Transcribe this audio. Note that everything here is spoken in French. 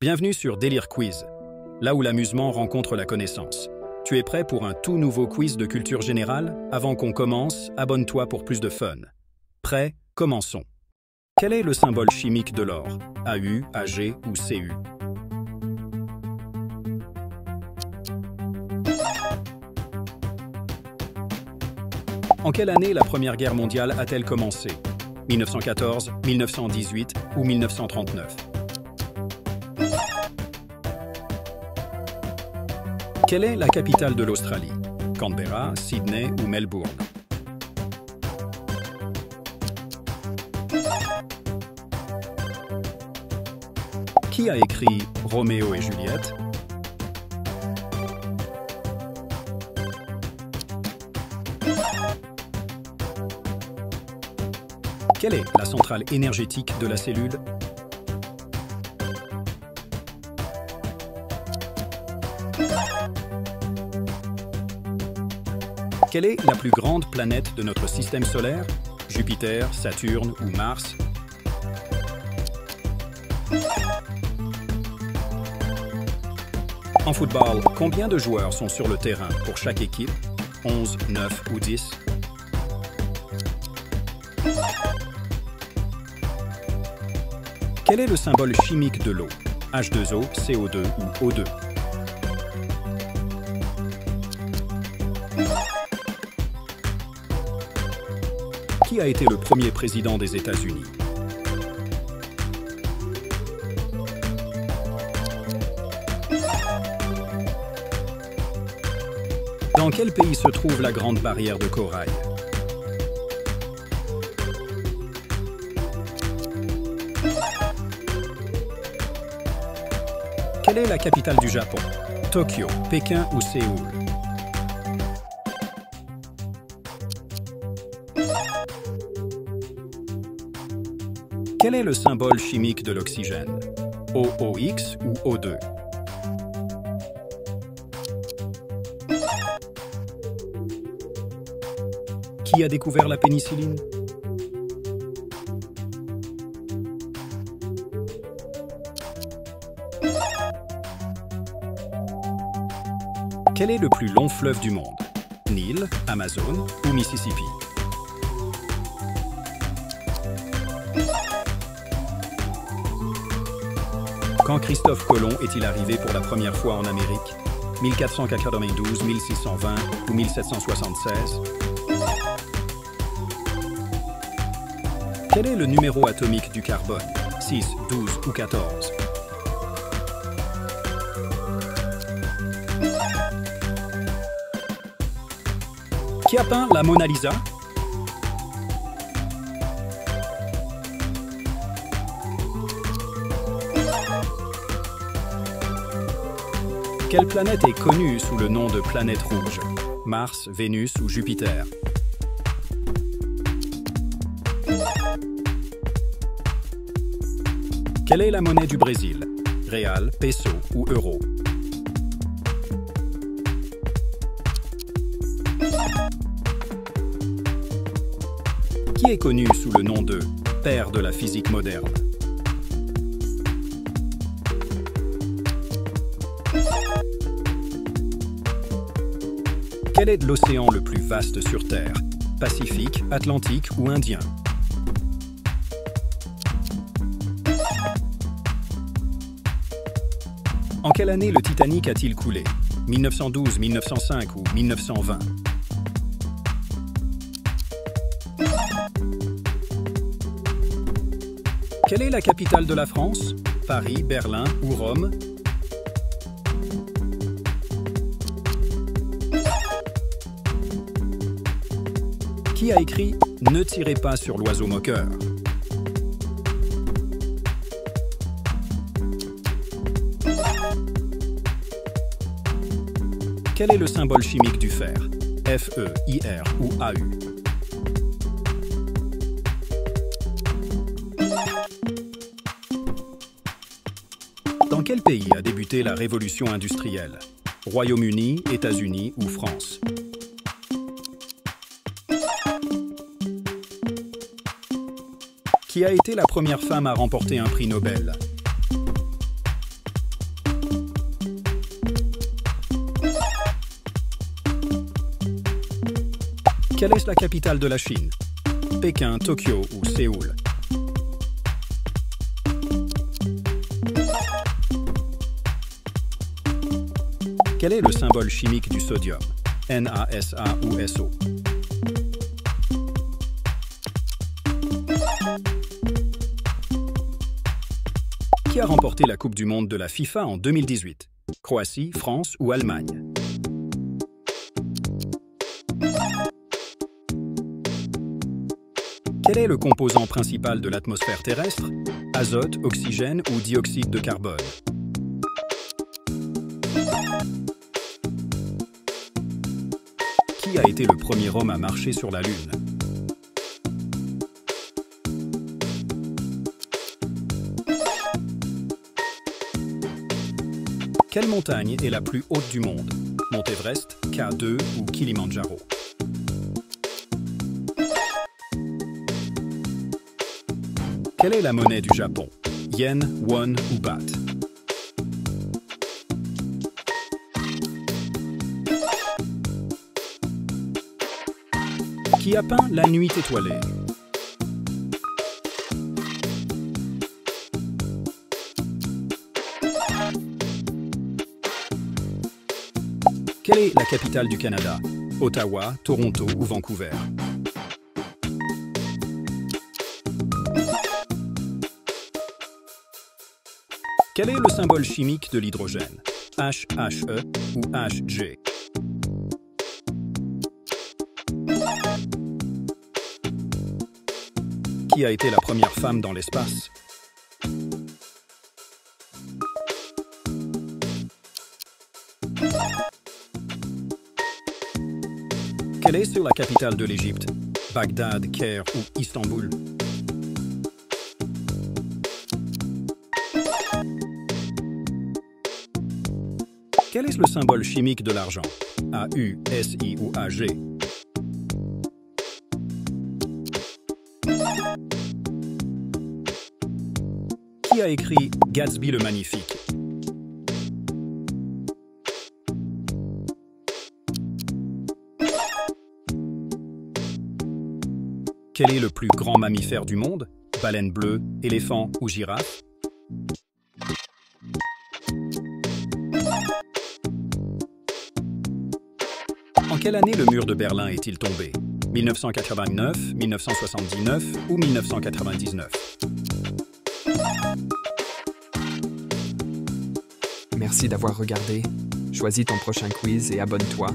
Bienvenue sur Délire Quiz, là où l'amusement rencontre la connaissance. Tu es prêt pour un tout nouveau quiz de culture générale? Avant qu'on commence, abonne-toi pour plus de fun. Prêt? Commençons. Quel est le symbole chimique de l'or? AU, AG ou CU? En quelle année la Première Guerre mondiale a-t-elle commencé? 1914, 1918 ou 1939? Quelle est la capitale de l'Australie? Canberra, Sydney ou Melbourne? Qui a écrit Roméo et Juliette? Quelle est la centrale énergétique de la cellule? Quelle est la plus grande planète de notre système solaire? Jupiter, Saturne ou Mars? En football, combien de joueurs sont sur le terrain pour chaque équipe? 11, 9 ou 10? Quel est le symbole chimique de l'eau? H2O, CO2 ou O2? Qui a été le premier président des États-Unis? Dans quel pays se trouve la Grande Barrière de Corail? Quelle est la capitale du Japon? Tokyo, Pékin ou Séoul? Quel est le symbole chimique de l'oxygène? OOX ou O2? Qui a découvert la pénicilline? Quel est le plus long fleuve du monde? Nil, Amazon ou Mississippi? Quand Christophe Colomb est-il arrivé pour la première fois en Amérique? 1492, 1620 ou 1776? Quel est le numéro atomique du carbone? 6, 12 ou 14? Qui a peint la Mona Lisa? Quelle planète est connue sous le nom de planète rouge? Mars, Vénus ou Jupiter? Quelle est la monnaie du Brésil? Réal, peso ou euro? Qui est connu sous le nom de père de la physique moderne? Quel est l'océan le plus vaste sur Terre? Pacifique, Atlantique ou Indien? En quelle année le Titanic a-t-il coulé? 1912, 1905 ou 1920? Quelle est la capitale de la France? Paris, Berlin ou Rome? Qui a écrit « Ne tirez pas sur l'oiseau moqueur » ? Quel est le symbole chimique du fer? Fe, Ir ou AU? Dans quel pays a débuté la révolution industrielle? Royaume-Uni, États-Unis ou France? Qui a été la première femme à remporter un prix Nobel? Quelle est la capitale de la Chine? Pékin, Tokyo ou Séoul? Quel est le symbole chimique du sodium? NASA ou SO? Qui a remporté la Coupe du Monde de la FIFA en 2018? Croatie, France ou Allemagne? Quel est le composant principal de l'atmosphère terrestre? Azote, oxygène ou dioxyde de carbone? Qui a été le premier homme à marcher sur la Lune? Quelle montagne est la plus haute du monde? Mont Everest, K2 ou Kilimandjaro? Quelle est la monnaie du Japon? Yen, won ou baht? Qui a peint La Nuit étoilée? Quelle est la capitale du Canada? Ottawa, Toronto ou Vancouver? Quel est le symbole chimique de l'hydrogène? HHE ou Hg? Qui a été la première femme dans l'espace? Quelle est la capitale de l'Égypte? Bagdad, Caire ou Istanbul? Quel est le symbole chimique de l'argent? AU, SI ou AG? Qui a écrit Gatsby le Magnifique? Quel est le plus grand mammifère du monde? Baleine bleue, éléphant ou girafe? En quelle année le mur de Berlin est-il tombé? 1989, 1979 ou 1999? Merci d'avoir regardé. Choisis ton prochain quiz et abonne-toi.